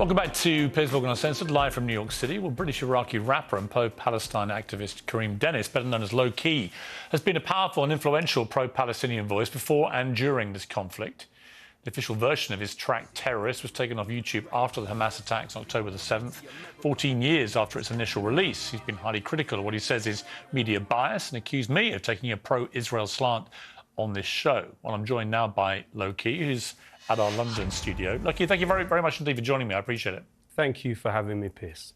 Welcome back to Piers Morgan Uncensored, live from New York City. Well, British-Iraqi rapper and pro-Palestine activist Kareem Dennis, better known as Lowkey, has been a powerful and influential pro-Palestinian voice before and during this conflict. The official version of his track Terrorist was taken off YouTube after the Hamas attacks on October the 7th, 14 years after its initial release. He's been highly critical of what he says is media bias and accused me of taking a pro-Israel slant on this show. Well, I'm joined now by Lowkey, who's at our London studio. Lowkey, thank you very, very much indeed for joining me. I appreciate it. Thank you for having me, Piers.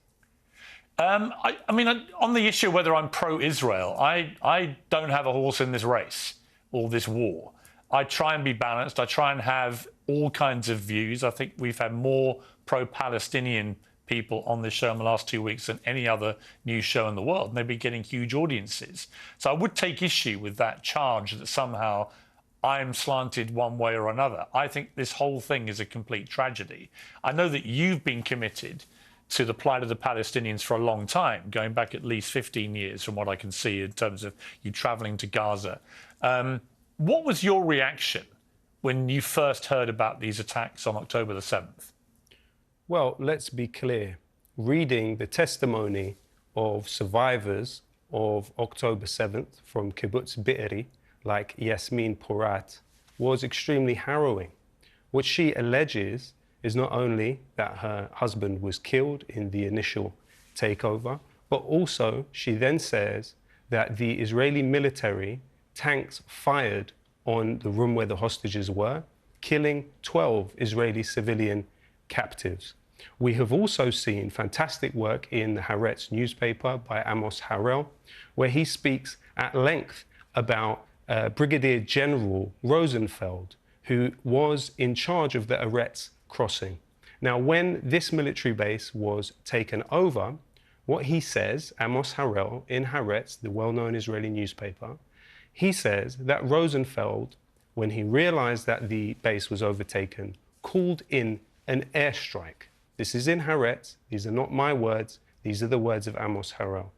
I mean, on the issue of whether I'm pro-Israel, I don't have a horse in this race or this war. I try and be balanced. I try and have all kinds of views. I think we've had more pro-Palestinian people on this show in the last 2 weeks than any other news show in the world, and they've been getting huge audiences. So I would take issue with that charge that somehow I'm slanted one way or another. I think this whole thing is a complete tragedy. I know that you've been committed to the plight of the Palestinians for a long time, going back at least 15 years from what I can see in terms of you travelling to Gaza. What was your reaction when you first heard about these attacks on October the 7th? Well, let's be clear. Reading the testimony of survivors of October 7th from Kibbutz Be'eri, like Yasmin Porat, was extremely harrowing. What she alleges is not only that her husband was killed in the initial takeover, but also she then says that the Israeli military tanks fired on the room where the hostages were, killing 12 Israeli civilian captives. We have also seen fantastic work in the Haaretz newspaper by Amos Harel, where he speaks at length about Brigadier General Rosenfeld, who was in charge of the Haaretz crossing. Now, when this military base was taken over, what he says, Amos Harel, in Haaretz, the well-known Israeli newspaper, he says that Rosenfeld, when he realized that the base was overtaken, called in an airstrike. This is in Haaretz. These are not my words. These are the words of Amos Harel.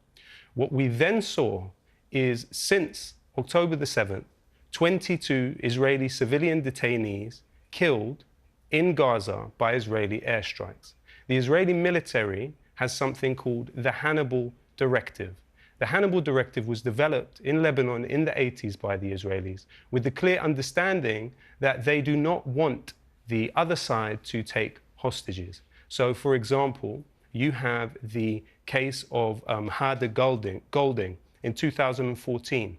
What we then saw is, since October the 7th, 22 Israeli civilian detainees killed in Gaza by Israeli airstrikes. The Israeli military has something called the Hannibal Directive. The Hannibal Directive was developed in Lebanon in the 80s by the Israelis with the clear understanding that they do not want the other side to take hostages. So, for example, you have the case of Hada Golding in 2014,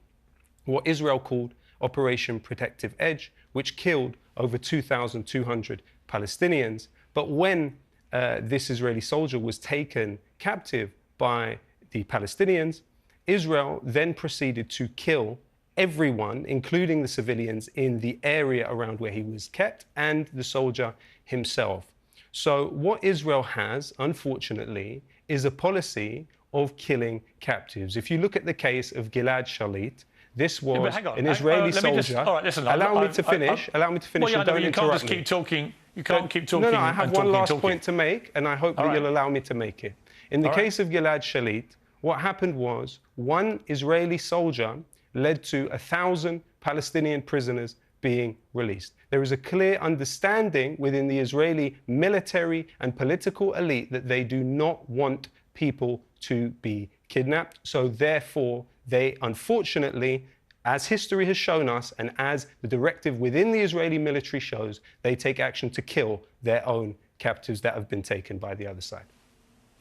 what Israel called Operation Protective Edge, which killed over 2,200 Palestinians. But when this Israeli soldier was taken captive by the Palestinians, Israel then proceeded to kill everyone, including the civilians in the area around where he was kept and the soldier himself. So what Israel has, unfortunately, is a policy of killing captives. If you look at the case of Gilad Shalit, this was an Israeli soldier. All right, listen, allow me to finish. Allow me to finish. Well, yeah, and don't interrupt you can't just me. keep talking. You can't keep talking. No, I have one last point to make, and I hope that right. you'll allow me to make it. In the case of Gilad Shalit, what happened was one Israeli soldier led to 1,000 Palestinian prisoners being released. There is a clear understanding within the Israeli military and political elite that they do not want people to be kidnapped. So therefore, they unfortunately, as history has shown us and as the directive within the Israeli military shows, they take action to kill their own captives that have been taken by the other side.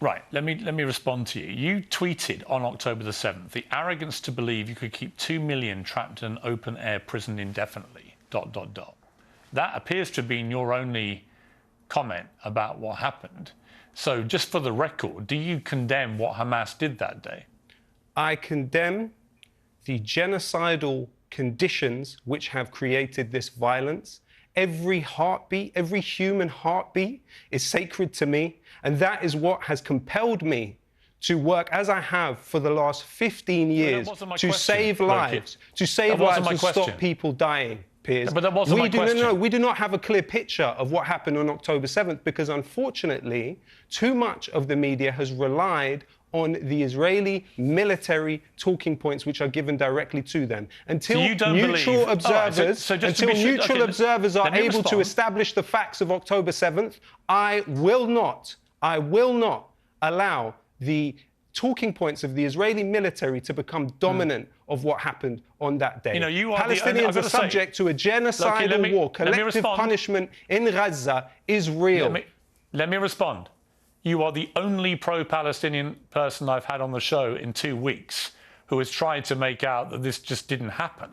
Right, let me respond to you. You tweeted on October the 7th, the arrogance to believe you could keep 2 million trapped in an open-air prison indefinitely, ... That appears to have been your only comment about what happened. So just for the record, do you condemn what Hamas did that day? I condemn the genocidal conditions which have created this violence. Every heartbeat, every human heartbeat is sacred to me. And that is what has compelled me to work as I have for the last 15 years to save lives, and stop people dying. Piers. But that wasn't my question. No, we do not have a clear picture of what happened on October 7th because, unfortunately, too much of the media has relied on the Israeli military talking points which are given directly to them. Until neutral observers, are able to establish the facts of October 7th, I will not allow the talking points of the Israeli military to become dominant of what happened on that day. Palestinians are subject to a genocidal war. Collective punishment in Gaza is real. Let me respond. You are the only pro-Palestinian person I've had on the show in 2 weeks who has tried to make out that this just didn't happen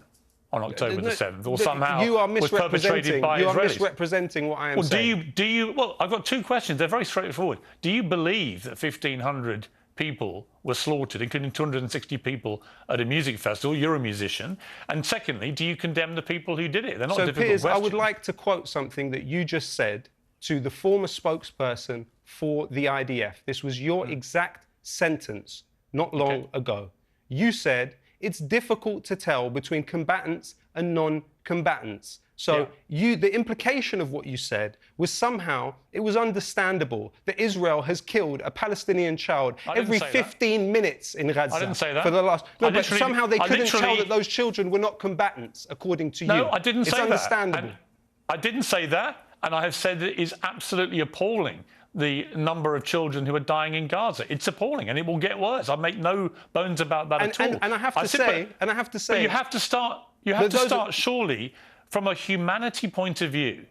on October the 7th, or somehow was perpetrated by Israelis. You are misrepresenting what I am saying. Well, I've got two questions. They're very straightforward. Do you believe that 1,500 people were slaughtered, including 260 people at a music festival? You're a musician. And secondly, do you condemn the people who did it? They're not difficult Piers, questions. I would like to quote something that you just said to the former spokesperson for the IDF. This was your exact sentence not long ago. You said, it's difficult to tell between combatants and non-combatants. So the implication of what you said was somehow it was understandable that Israel has killed a Palestinian child every 15 minutes in Gaza. I didn't say that. For the last... No, but somehow they couldn't tell that those children were not combatants, according to you. No, I didn't say that. It's understandable. I didn't say that, and I have said that it is absolutely appalling, the number of children who are dying in Gaza. It's appalling, and it will get worse. I make no bones about that at all. And I have to say... But you have to start, surely, from a humanity point of view.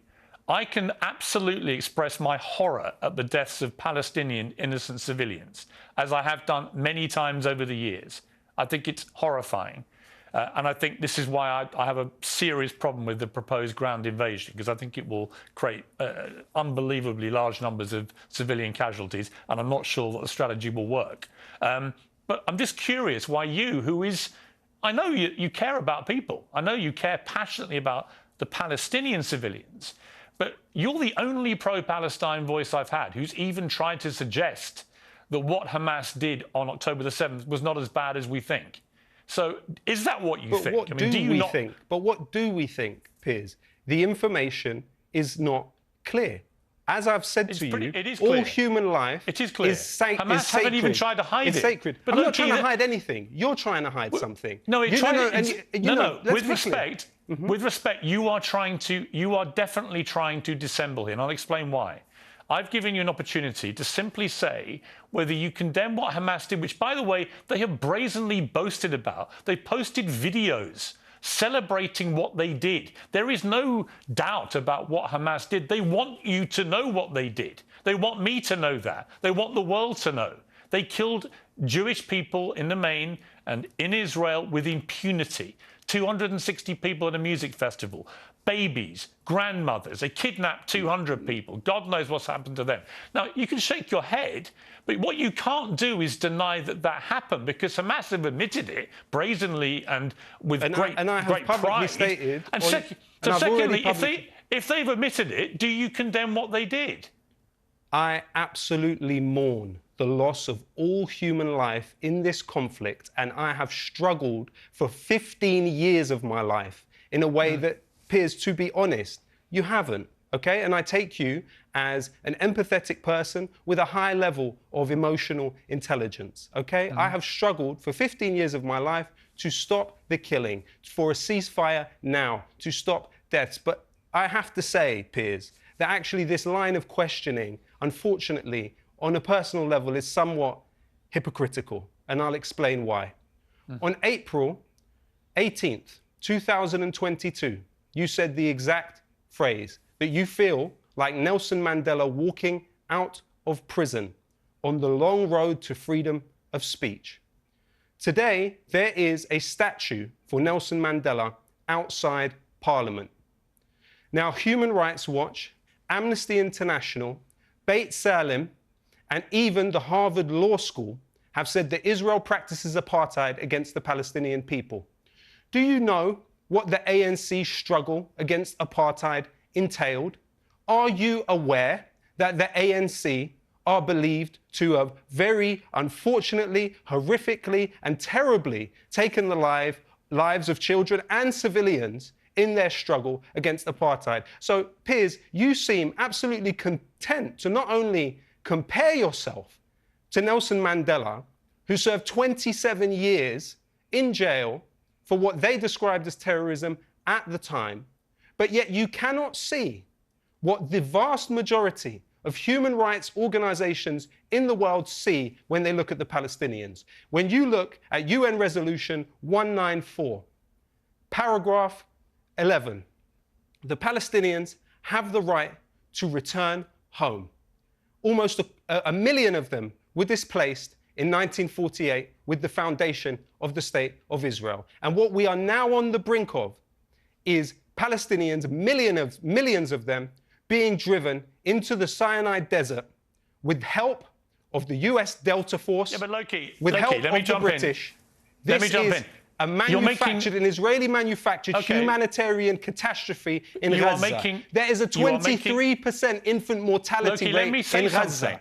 I can absolutely express my horror at the deaths of Palestinian innocent civilians, as I have done many times over the years. I think it's horrifying. And I think this is why I have a serious problem with the proposed ground invasion, because I think it will create unbelievably large numbers of civilian casualties, and I'm not sure that the strategy will work. But I'm just curious why you, who is... I know you care about people. I know you care passionately about the Palestinian civilians, but you're the only pro-Palestine voice I've had who's even tried to suggest that what Hamas did on October the 7th was not as bad as we think. So is that what you think? What do we think, Piers? The information is not clear. As I've said to you, all human life is sacred. Hamas haven't even tried to hide it. It's sacred. But I'm not trying to hide anything. You're trying to hide something. No, with respect, you are definitely trying to dissemble here, and I'll explain why. I've given you an opportunity to simply say whether you condemn what Hamas did, which, by the way, they have brazenly boasted about. They posted videos celebrating what they did. There is no doubt about what Hamas did. They want you to know what they did. They want me to know that. They want the world to know. They killed Jewish people in the main and in Israel with impunity. 260 people at a music festival. Babies, grandmothers. They kidnapped 200 people. God knows what's happened to them. Now, you can shake your head, but what you can't do is deny that that happened, because Hamas have admitted it brazenly and with great pride. Stated, and secondly, if they've admitted it, do you condemn what they did? I absolutely mourn the loss of all human life in this conflict, and I have struggled for 15 years of my life in a way that, Piers, to be honest, you haven't, okay? And I take you as an empathetic person with a high level of emotional intelligence, okay? I have struggled for 15 years of my life to stop the killing, for a ceasefire now, to stop deaths. But I have to say, Piers, that actually this line of questioning, unfortunately, on a personal level, is somewhat hypocritical, and I'll explain why. On April 18th, 2022, you said the exact phrase that you feel like Nelson Mandela walking out of prison on the long road to freedom of speech. Today, there is a statue for Nelson Mandela outside Parliament. Now, Human Rights Watch, Amnesty International, Beit Salim, and even the Harvard Law School have said that Israel practices apartheid against the Palestinian people. Do you know what the ANC struggle against apartheid entailed? Are you aware that the ANC are believed to have very unfortunately, horrifically, and terribly taken the lives of children and civilians in their struggle against apartheid? So, Piers, you seem absolutely content to not only compare yourself to Nelson Mandela, who served 27 years in jail for what they described as terrorism at the time, but yet you cannot see what the vast majority of human rights organizations in the world see when they look at the Palestinians. When you look at UN Resolution 194, paragraph 11, the Palestinians have the right to return home. Almost a million of them were displaced in 1948 with the foundation of the State of Israel. And what we are now on the brink of is Palestinians, millions of them, being driven into the Sinai Desert with help of the US Delta Force, yeah, but Lowkey, with help let me of the jump British. In. Let me jump in. A manufactured, an Israeli-manufactured humanitarian catastrophe in Gaza. There is a 23% infant mortality rate in Gaza.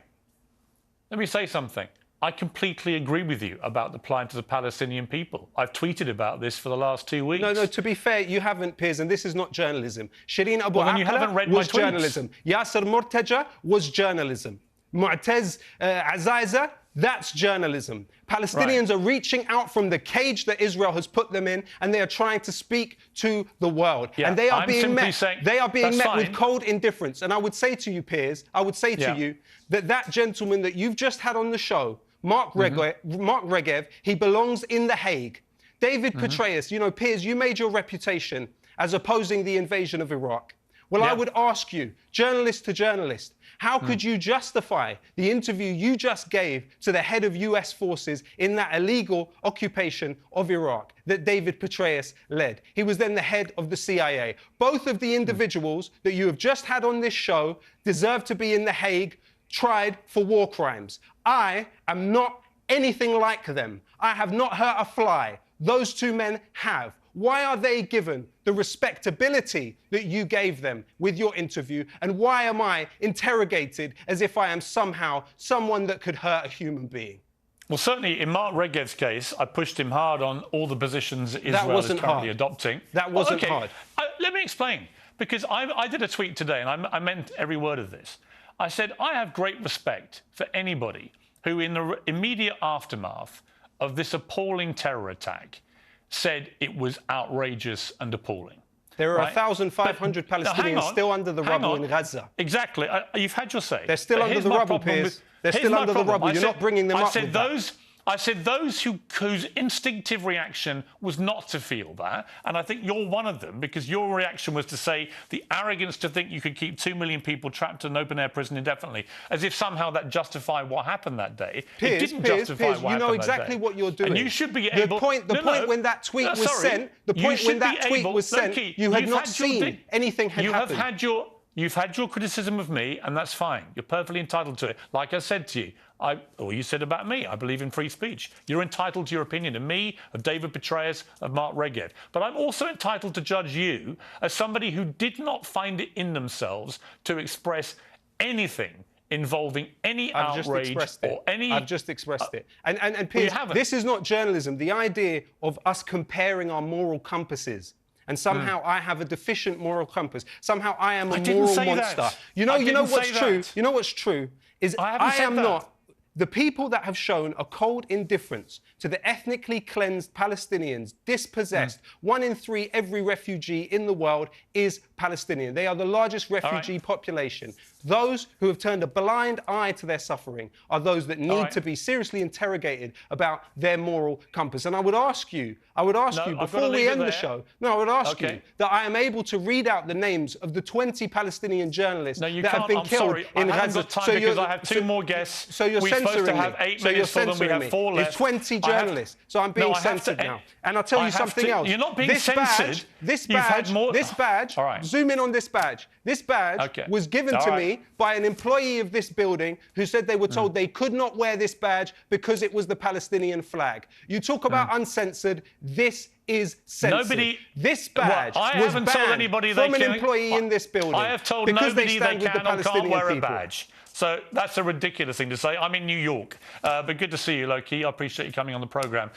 Let me say something. I completely agree with you about the plight of the Palestinian people. I've tweeted about this for the last 2 weeks. No, to be fair, you haven't, Piers, and this is not journalism. Shireen Abu Akleh was journalism. Yasser Mortaja was journalism. Mu'taz Azaiza, that's journalism. Palestinians are reaching out from the cage that Israel has put them in, and they are trying to speak to the world. Yeah, and they are being met with cold indifference. And I would say to you, Piers, I would say to you that gentleman that you've just had on the show, Mark Regev, he belongs in The Hague. David Petraeus, you know, Piers, you made your reputation as opposing the invasion of Iraq. Well, I would ask you, journalist to journalist, how could you justify the interview you just gave to the head of US forces in that illegal occupation of Iraq that David Petraeus led? He was then the head of the CIA. Both of the individuals that you have just had on this show deserve to be in The Hague, tried for war crimes. I am not anything like them. I have not hurt a fly. Those two men have. Why are they given the respectability that you gave them with your interview? And why am I interrogated as if I am somehow someone that could hurt a human being? Well, certainly in Mark Regev's case, I pushed him hard on all the positions Israel is currently adopting. That wasn't hard. Let me explain, because I did a tweet today, and I meant every word of this. I said, I have great respect for anybody who, in the immediate aftermath of this appalling terror attack, said it was outrageous and appalling. There are 1,500 Palestinians still under the rubble in Gaza. Exactly. You've had your say. They're still under the rubble, Piers. They're still under the rubble. You're not bringing them up with that. I said those whose instinctive reaction was not to feel that, and I think you're one of them, because your reaction was to say the arrogance to think you could keep 2 million people trapped in an open-air prison indefinitely, as if somehow that justified what happened that day. Piers, it didn't justify what happened that day. You know exactly what you're doing. And you should be able... The point when that tweet was sent, you had not seen anything had happened. You've had your criticism of me, and that's fine. You're perfectly entitled to it. Like I said to you, or you said about me, I believe in free speech. You're entitled to your opinion of me, of David Petraeus, of Mark Regev. But I'm also entitled to judge you as somebody who did not find it in themselves to express anything involving any outrage or any... I've just expressed it. And Piers, this is not journalism. The idea of us comparing our moral compasses and somehow I have a deficient moral compass. Somehow I am a moral monster. You know what's true? You know what's true is I am not. The people that have shown a cold indifference to the ethnically cleansed Palestinians, dispossessed, 1 in 3 every refugee in the world is Palestinian. They are the largest refugee population. Those who have turned a blind eye to their suffering are those that need to be seriously interrogated about their moral compass. And I would ask you before we end the show, I would ask you that I am able to read out the names of the 20 Palestinian journalists that have been killed in Gaza. Because I have 2 more guests. So you're censoring me. Have 8 minutes for them. We have 4 left. It's 20 journalists. So I'm being censored now. And I'll tell you something else. You're not being censored. This badge, zoom in on this badge. This badge was given to me by an employee of this building who said they were told they could not wear this badge because it was the Palestinian flag. You talk about uncensored. This is censored. This badge was banned from an employee in this building. I have told nobody they can or can't wear a badge. So that's a ridiculous thing to say. I'm in New York. But good to see you, Lowkey. I appreciate you coming on the programme.